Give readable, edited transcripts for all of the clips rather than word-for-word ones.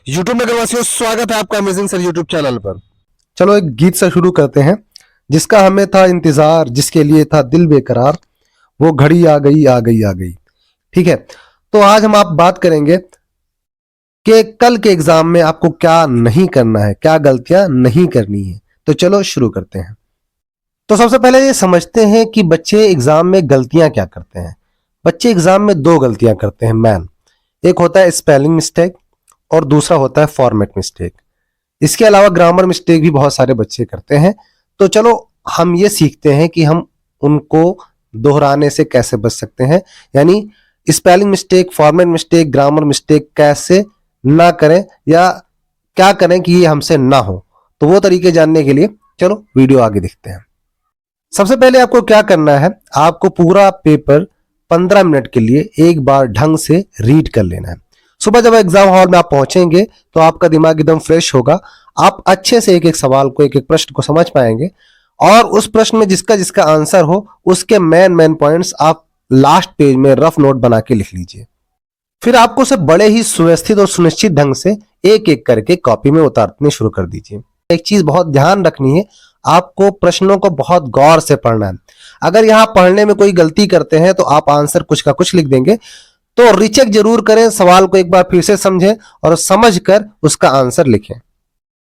YouTube नगरवासियों, स्वागत है आपका अमेजिंग सर यूट्यूब चैनल पर। चलो एक गीत से शुरू करते हैं। जिसका हमें था इंतजार, जिसके लिए था दिल बेकरार, वो घड़ी आ गई आ गई आ गई। ठीक है, तो आज हम आप बात करेंगे कि कल के एग्जाम में आपको क्या नहीं करना है, क्या गलतियां नहीं करनी है। तो चलो शुरू करते हैं। तो सबसे पहले ये समझते हैं कि बच्चे एग्जाम में गलतियां क्या करते हैं। बच्चे एग्जाम में दो गलतियां करते हैं मैन। एक होता है स्पेलिंग मिस्टेक और दूसरा होता है फॉर्मेट मिस्टेक। इसके अलावा ग्रामर मिस्टेक भी बहुत सारे बच्चे करते हैं। तो चलो हम ये सीखते हैं कि हम उनको दोहराने से कैसे बच सकते हैं, यानी spelling mistake, format mistake, grammar mistake कैसे ना करें या क्या करें कि ये हमसे ना हो। तो वो तरीके जानने के लिए चलो वीडियो आगे देखते हैं। सबसे पहले आपको क्या करना है, आपको पूरा पेपर 15 मिनट के लिए एक बार ढंग से रीड कर लेना है। सुबह जब एग्जाम हॉल में आप पहुंचेंगे तो आपका दिमाग एकदम फ्रेश होगा। आप अच्छे से एक एक सवाल को, एक एक प्रश्न को समझ पाएंगे और उस प्रश्न में जिसका जिसका आंसर हो उसके मेन पॉइंट्स आप लास्ट पेज में रफ नोट बना के लिख लीजिए। फिर आपको उसे बड़े ही सुव्यवस्थित और सुनिश्चित ढंग से एक एक करके कॉपी में उतारने शुरू कर दीजिए। एक चीज बहुत ध्यान रखनी है, आपको प्रश्नों को बहुत गौर से पढ़ना है। अगर यहां पढ़ने में कोई गलती करते हैं तो आप आंसर कुछ का कुछ लिख देंगे। तो रीचेक जरूर करें, सवाल को एक बार फिर से समझें और समझकर उसका आंसर लिखें।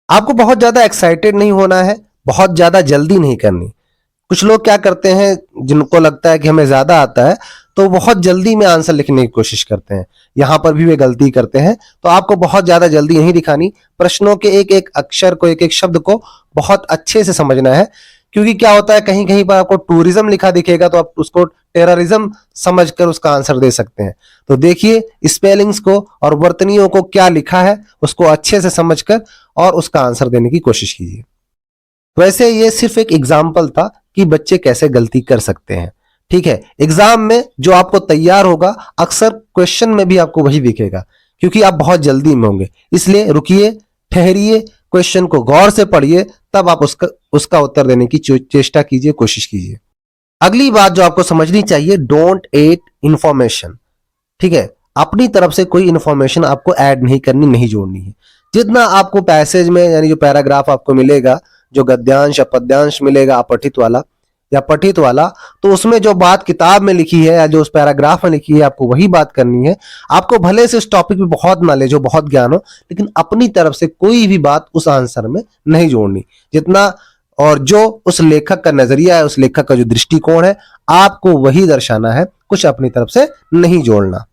आपको बहुत ज्यादा एक्साइटेड नहीं होना है, बहुत ज्यादा जल्दी नहीं करनी। कुछ लोग क्या करते हैं, जिनको लगता है कि हमें ज्यादा आता है तो बहुत जल्दी में आंसर लिखने की कोशिश करते हैं। यहां पर भी वे गलती करते हैं। तो आपको बहुत ज्यादा जल्दी नहीं दिखानी, प्रश्नों के एक एक अक्षर को, एक एक शब्द को बहुत अच्छे से समझना है। क्योंकि क्या होता है, कहीं कहीं पर आपको टूरिज्म लिखा दिखेगा तो आप उसको टेररिज्म समझकर उसका आंसर दे सकते हैं। तो देखिए स्पेलिंग्स को और वर्तनियों को क्या लिखा है उसको अच्छे से समझकर और उसका आंसर देने की कोशिश कीजिए। वैसे ये सिर्फ एक एग्जाम्पल था कि बच्चे कैसे गलती कर सकते हैं। ठीक है, एग्जाम में जो आपको तैयार होगा अक्सर क्वेश्चन में भी आपको वही दिखेगा, क्योंकि आप बहुत जल्दी में होंगे। इसलिए रुकिए, ठहरिए, क्वेश्चन को गौर से पढ़िए, तब आप उसका उत्तर देने की चेष्टा कीजिए, कोशिश कीजिए। अगली बात जो आपको समझनी चाहिए, डोंट एड इंफॉर्मेशन। ठीक है, अपनी तरफ से कोई इंफॉर्मेशन आपको ऐड नहीं करनी, नहीं जोड़नी है। जितना आपको पैसेज में, यानी जो पैराग्राफ आपको मिलेगा, जो गद्यांश या पद्यांश मिलेगा अपठित वाला या पठित वाला, तो उसमें जो बात किताब में लिखी है या जो उस पैराग्राफ में लिखी है आपको वही बात करनी है। आपको भले से उस टॉपिक में बहुत नॉलेज हो, बहुत ज्ञान हो, लेकिन अपनी तरफ से कोई भी बात उस आंसर में नहीं जोड़नी। जितना और जो उस लेखक का नजरिया है, उस लेखक का जो दृष्टिकोण है, आपको वही दर्शाना है, कुछ अपनी तरफ से नहीं जोड़ना।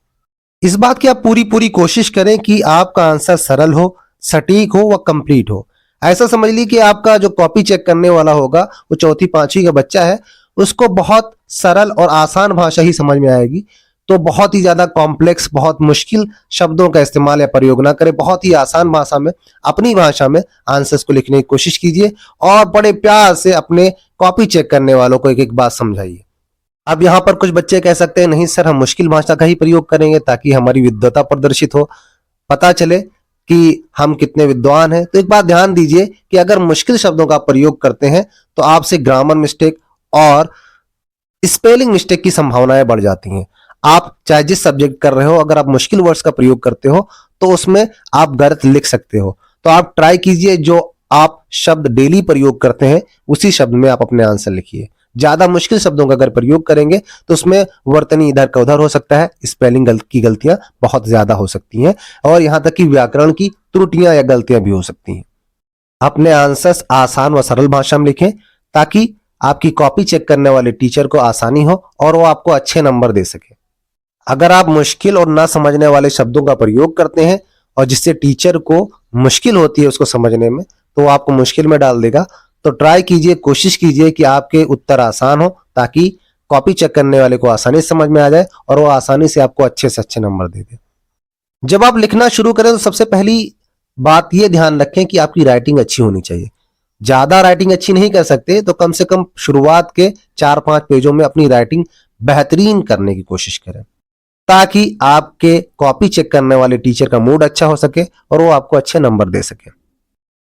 इस बात की आप पूरी पूरी कोशिश करें कि आपका आंसर सरल हो, सटीक हो व कंप्लीट हो। ऐसा समझ ली कि आपका जो कॉपी चेक करने वाला होगा वो चौथी पांचवी का बच्चा है, उसको बहुत सरल और आसान भाषा ही समझ में आएगी। तो बहुत ही ज्यादा कॉम्प्लेक्स, बहुत मुश्किल शब्दों का इस्तेमाल या प्रयोग ना करें। बहुत ही आसान भाषा में, अपनी भाषा में आंसर्स को लिखने की कोशिश कीजिए और बड़े प्यार से अपने कॉपी चेक करने वालों को एक एक बात समझाइए। अब यहाँ पर कुछ बच्चे कह सकते हैं, नहीं सर हम मुश्किल भाषा का ही प्रयोग करेंगे ताकि हमारी विद्वता प्रदर्शित हो, पता चले कि हम कितने विद्वान हैं। तो एक बात ध्यान दीजिए कि अगर मुश्किल शब्दों का प्रयोग करते हैं तो आपसे ग्रामर मिस्टेक और स्पेलिंग मिस्टेक की संभावनाएं बढ़ जाती हैं। आप चाहे जिस सब्जेक्ट कर रहे हो, अगर आप मुश्किल वर्ड्स का प्रयोग करते हो तो उसमें आप गलत लिख सकते हो। तो आप ट्राई कीजिए, जो आप शब्द डेली प्रयोग करते हैं उसी शब्द में आप अपने आंसर लिखिए। ज्यादा मुश्किल शब्दों का अगर प्रयोग करेंगे तो उसमें वर्तनी इधर का उधर हो सकता है, स्पेलिंग की गलतियां बहुत ज्यादा हो सकती हैं और यहां तक कि व्याकरण की त्रुटियां या गलतियां भी हो सकती हैं। अपने आंसर्स आसान व सरल भाषा में लिखें ताकि आपकी कॉपी चेक करने वाले टीचर को आसानी हो और वो आपको अच्छे नंबर दे सके। अगर आप मुश्किल और ना समझने वाले शब्दों का प्रयोग करते हैं और जिससे टीचर को मुश्किल होती है उसको समझने में, तो वो आपको मुश्किल में डाल देगा। तो ट्राई कीजिए, कोशिश कीजिए कि आपके उत्तर आसान हो ताकि कॉपी चेक करने वाले को आसानी से समझ में आ जाए और वो आसानी से आपको अच्छे से अच्छे नंबर दे दे। जब आप लिखना शुरू करें तो सबसे पहली बात यह ध्यान रखें कि आपकी राइटिंग अच्छी होनी चाहिए। ज्यादा राइटिंग अच्छी नहीं कर सकते तो कम से कम शुरुआत के 4-5 पेजों में अपनी राइटिंग बेहतरीन करने की कोशिश करें ताकि आपके कॉपी चेक करने वाले टीचर का मूड अच्छा हो सके और वो आपको अच्छे नंबर दे सके।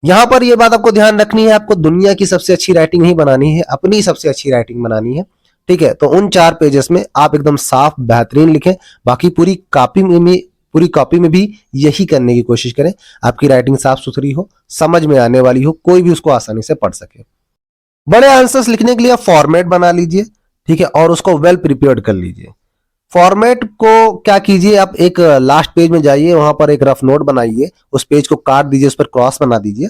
यहां पर यह बात आपको ध्यान रखनी है, आपको दुनिया की सबसे अच्छी राइटिंग नहीं बनानी है, अपनी सबसे अच्छी राइटिंग बनानी है। ठीक है, तो उन 4 पेजेस में आप एकदम साफ बेहतरीन लिखें। बाकी पूरी कॉपी में पूरी कॉपी में भी यही करने की कोशिश करें। आपकी राइटिंग साफ सुथरी हो, समझ में आने वाली हो, कोई भी उसको आसानी से पढ़ सके। बड़े आंसर्स लिखने के लिए आप फॉर्मेट बना लीजिए, ठीक है, और उसको वेल प्रिपेयर्ड कर लीजिए। फॉर्मेट को क्या कीजिए, आप एक लास्ट पेज में जाइए, वहां पर एक रफ नोट बनाइए, उस पेज को काट दीजिए, उस पर क्रॉस बना दीजिए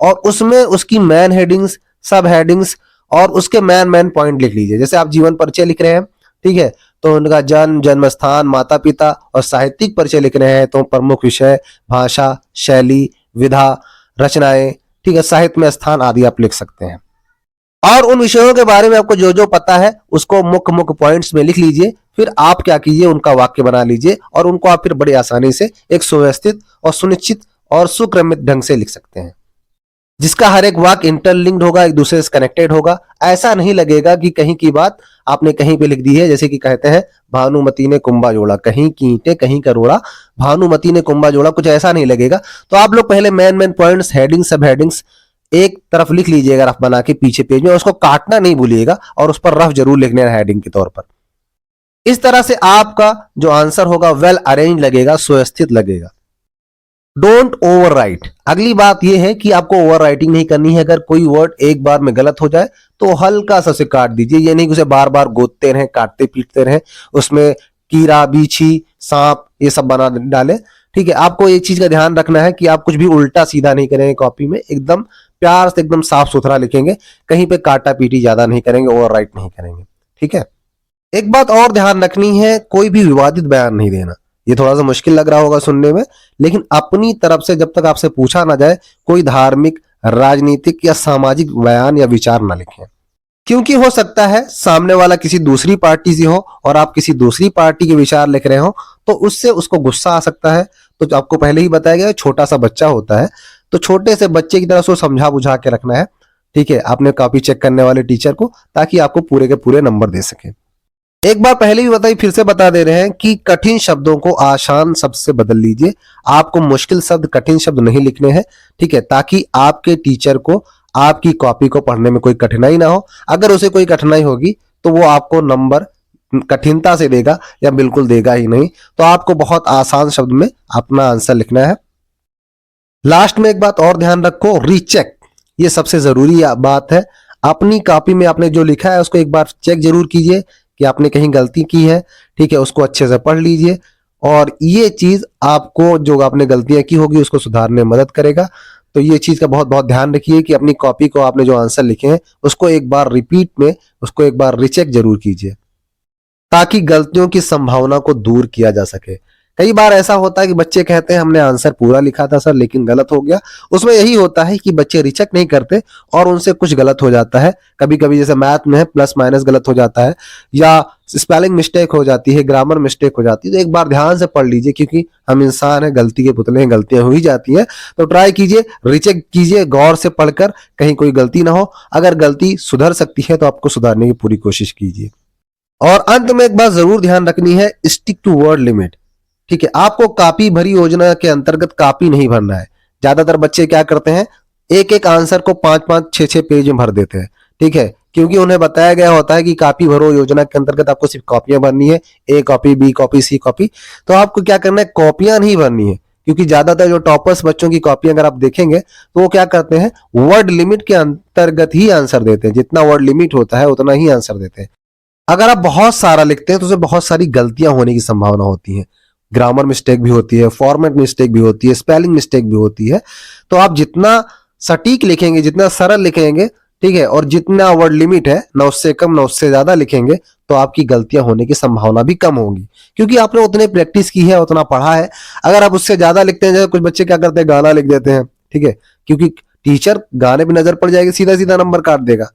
और उसमें उसकी मैन हेडिंग्स, सब हेडिंग्स और उसके मैन पॉइंट लिख लीजिए। जैसे आप जीवन परिचय लिख रहे हैं, ठीक है, तो उनका जन्म, जन्म स्थान, माता पिता, और साहित्यिक परिचय लिख रहे हैं तो प्रमुख विषय, भाषा, शैली, विधा, रचनाएं, ठीक है, साहित्य में स्थान आदि आप लिख सकते हैं। और उन विषयों के बारे में आपको जो जो पता है उसको मुख्य मुख्य पॉइंट्स में लिख लीजिए। फिर आप क्या कीजिए, उनका वाक्य बना लीजिए और उनको आप फिर बड़ी आसानी से एक सुव्यवस्थित और सुनिश्चित और सुक्रमित ढंग से लिख सकते हैं, जिसका हर एक वाक्य इंटरलिंक्ड होगा, एक दूसरे से कनेक्टेड होगा। ऐसा नहीं लगेगा कि कहीं की बात आपने कहीं पे लिख दी है। जैसे कि कहते हैं भानुमति ने कुंभा जोड़ा, कहीं की ईंटें कहीं का रोड़ा, भानुमति ने कुंभा जोड़ा, कुछ ऐसा नहीं लगेगा। तो आप लोग पहले मैन पॉइंट्स, हेडिंग्स, सब हेडिंग्स एक तरफ लिख लीजिएगा रफ बना के पीछे पेज में, उसको काटना नहीं भूलिएगा और उस पर रफ जरूर लिखने हैं हेडिंग के तौर पर। इस तरह से आपका जो आंसर होगा वेल अरेंज लगेगा, सुव्यवस्थित लगेगा। Don't over right. अगली बात यह है कि आपको ओवर राइटिंग नहीं करनी है। अगर कोई वर्ड एक बार में गलत हो जाए तो हल्का सा उसे काट दीजिए। ये नहीं कि उसे बार बार गोदते रहें, काटते पीटते रहें, उसमें कीड़ा, बीछी, सांप ये सब बना डाले, ठीक है। आपको एक चीज का ध्यान रखना है कि आप कुछ भी उल्टा सीधा नहीं करेंगे कॉपी में, एकदम प्यार से, एकदम साफ सुथरा लिखेंगे, कहीं पे काटा पीटी ज्यादा नहीं करेंगे, ओवर राइट नहीं करेंगे, ठीक है। एक बात और ध्यान रखनी है, कोई भी विवादित बयान नहीं देना। ये थोड़ा सा मुश्किल लग रहा होगा सुनने में, लेकिन अपनी तरफ से जब तक आपसे पूछा ना जाए कोई धार्मिक, राजनीतिक या सामाजिक बयान या विचार ना लिखें, क्योंकि हो सकता है सामने वाला किसी दूसरी पार्टी से हो और आप किसी दूसरी पार्टी के विचार लिख रहे हो, तो उससे उसको गुस्सा आ सकता है। तो आपको पहले ही बताया गया, छोटा सा बच्चा होता है तो छोटे से बच्चे की तरह से समझा बुझा के रखना है, ठीक है, आपने कॉपी चेक करने वाले टीचर को, ताकि आपको पूरे के पूरे नंबर दे सके। एक बार पहले भी बताई, फिर से बता दे रहे हैं कि कठिन शब्दों को आसान शब्द से बदल लीजिए। आपको मुश्किल शब्द, कठिन शब्द नहीं लिखने हैं, ठीक है, ताकि आपके टीचर को आपकी कॉपी को पढ़ने में कोई कठिनाई ना हो। अगर उसे कोई कठिनाई होगी तो वो आपको नंबर कठिनता से देगा या बिल्कुल देगा ही नहीं। तो आपको बहुत आसान शब्द में अपना आंसर लिखना है। लास्ट में एक बात और ध्यान रखो, रीचेक, ये सबसे जरूरी बात है। अपनी कॉपी में आपने जो लिखा है उसको एक बार चेक जरूर कीजिए कि आपने कहीं गलती की है, ठीक है, उसको अच्छे से पढ़ लीजिए और ये चीज आपको, जो आपने गलतियां की होगी उसको सुधारने में मदद करेगा। तो ये चीज का बहुत बहुत ध्यान रखिए कि अपनी कॉपी को आपने जो आंसर लिखे हैं उसको एक बार रिपीट में, उसको एक बार रीचेक जरूर कीजिए, ताकि गलतियों की संभावना को दूर किया जा सके। कई बार ऐसा होता है कि बच्चे कहते हैं हमने आंसर पूरा लिखा था सर लेकिन गलत हो गया। उसमें यही होता है कि बच्चे रीचेक नहीं करते और उनसे कुछ गलत हो जाता है। कभी कभी जैसे मैथ में है, प्लस माइनस गलत हो जाता है या स्पेलिंग मिस्टेक हो जाती है, ग्रामर मिस्टेक हो जाती है। तो एक बार ध्यान से पढ़ लीजिए, क्योंकि हम इंसान हैं, गलती के पुतले हैं, गलतियां हो ही जाती हैं। तो ट्राई कीजिए, रीचेक कीजिए, गौर से पढ़कर, कहीं कोई गलती ना हो। अगर गलती सुधर सकती है तो आपको सुधारने की पूरी कोशिश कीजिए। और अंत में एक बात जरूर ध्यान रखनी है, स्टिक टू वर्ड लिमिट, ठीक है। आपको कॉपी भरी योजना के अंतर्गत कॉपी नहीं भरना है। ज्यादातर बच्चे क्या करते हैं, एक एक आंसर को 5-5, 6-6 पेज में भर देते हैं, ठीक है, क्योंकि उन्हें बताया गया होता है कि कॉपी भरो योजना के अंतर्गत आपको सिर्फ कॉपियां भरनी है, A copy, B copy, C copy. तो आपको क्या करना है, कॉपियां नहीं भरनी है, क्योंकि ज्यादातर जो टॉपर्स बच्चों की कॉपी अगर आप देखेंगे तो वो क्या करते हैं, वर्ड लिमिट के अंतर्गत ही आंसर देते हैं। जितना वर्ड लिमिट होता है उतना ही आंसर देते हैं। अगर आप बहुत सारा लिखते हैं तो उसमें बहुत सारी गलतियां होने की संभावना होती है। ग्रामर मिस्टेक भी होती है, फॉर्मेट मिस्टेक भी होती है, स्पेलिंग मिस्टेक भी होती है। तो आप जितना सटीक लिखेंगे, जितना सरल लिखेंगे, ठीक है, और जितना वर्ड लिमिट है, ना उससे कम ना उससे ज्यादा लिखेंगे, तो आपकी गलतियां होने की संभावना भी कम होगी, क्योंकि आपने उतने प्रैक्टिस की है, उतना पढ़ा है। अगर आप उससे ज्यादा लिखते हैं, जैसे कुछ बच्चे क्या करते हैं, गाना लिख देते हैं, ठीक है, क्योंकि टीचर गाने पे नजर पड़ जाएगी, सीधा सीधा नंबर काट देगा।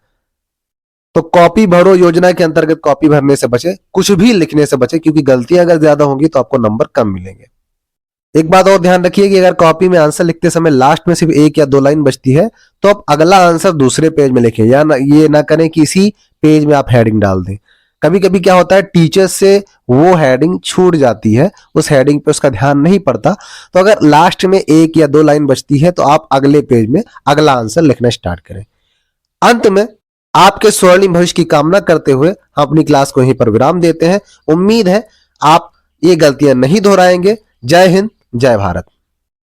तो कॉपी भरो योजना के अंतर्गत कॉपी भरने से बचे, कुछ भी लिखने से बचे, क्योंकि गलतियां अगर ज्यादा होंगी तो आपको नंबर कम मिलेंगे। एक बात और ध्यान रखिए कि अगर कॉपी में आंसर लिखते समय लास्ट में सिर्फ 1 या 2 लाइन बचती है तो आप अगला आंसर दूसरे पेज में लिखें, या ये ना करें कि इसी पेज में आप हेडिंग डाल दें। कभी कभी क्या होता है, टीचर से वो हेडिंग छूट जाती है, उस हेडिंग पे उसका ध्यान नहीं पड़ता। तो अगर लास्ट में 1 या 2 लाइन बचती है तो आप अगले पेज में अगला आंसर लिखना स्टार्ट करें। अंत में आपके स्वर्णिम भविष्य की कामना करते हुए हम अपनी क्लास को यहीं पर विराम देते हैं। उम्मीद है आप ये गलतियां नहीं दोहराएंगे, जय हिंद, जय भारत।